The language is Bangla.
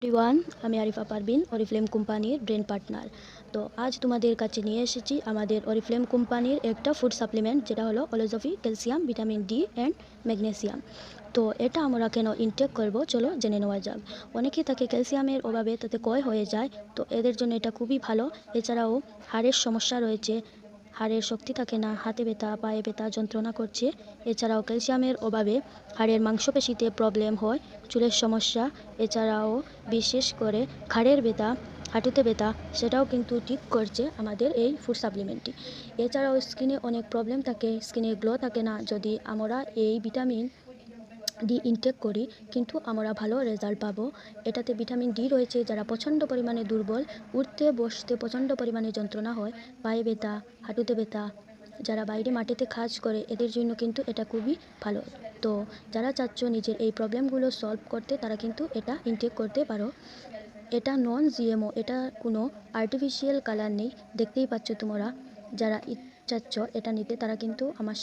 এভরিওয়ান, আমি আরিফা পারভিন, অরিফ্লেম কোম্পানির ব্রেন পার্টনার। তো আজ তোমাদের কাছে নিয়ে এসেছি আমাদের অরিফ্লেম কোম্পানির একটা ফুড সাপ্লিমেন্ট, যেটা হলো অলজফি calcium, vitamin D and magnesium. তো এটা আমরা কেন ইনটেক করব, চলো জেনে নেওয়া যাক। অনেকেই থাকে ক্যালসিয়ামের অভাবে তাতে ক্ষয় হয়ে যায়, তো এদের জন্য এটা খুবই ভালো। এছাড়াও হাড়ের সমস্যা রয়েছে, হাড়ের শক্তি থাকে না, হাতে ব্যথা, পায়ে ব্যথা, যন্ত্রণা করছে। এছাড়াও ক্যালসিয়ামের অভাবে হাড়ের মাংসপেশিতে প্রবলেম হয়, চুলের সমস্যা, এছাড়াও বিশেষ করে ঘাড়ের ব্যথা, হাঁটুতে ব্যথা, সেটাও কিন্তু ঠিক করছে আমাদের এই ফুড সাপ্লিমেন্টটি। এছাড়াও স্কিনে অনেক প্রবলেম থাকে, স্কিনে গ্লো থাকে না, যদি আমরা এই ভিটামিন ডি ইনটেক করি কিন্তু আমরা ভালো রেজাল্ট পাবো। এটাতে ভিটামিন ডি রয়েছে। যারা প্রচণ্ড পরিমাণে দুর্বল, উঠতে বসতে প্রচণ্ড পরিমাণে যন্ত্রণা হয়, পায়ে ব্যথা, হাঁটুতে ব্যথা, যারা বাইরে মাটিতে কাজ করে, এদের জন্য কিন্তু এটা খুবই ভালো। তো যারা চাচ্ছ নিজের এই প্রবলেমগুলো সলভ করতে, তারা কিন্তু এটা ইনটেক করতে পারো। এটা নন জিএমও, এটা কোনো আর্টিফিশিয়াল কালার নেই, দেখতেই পাচ্ছ তোমরা। যারা চাচ্ছ এটা নিতে, তারা কিন্তু আমার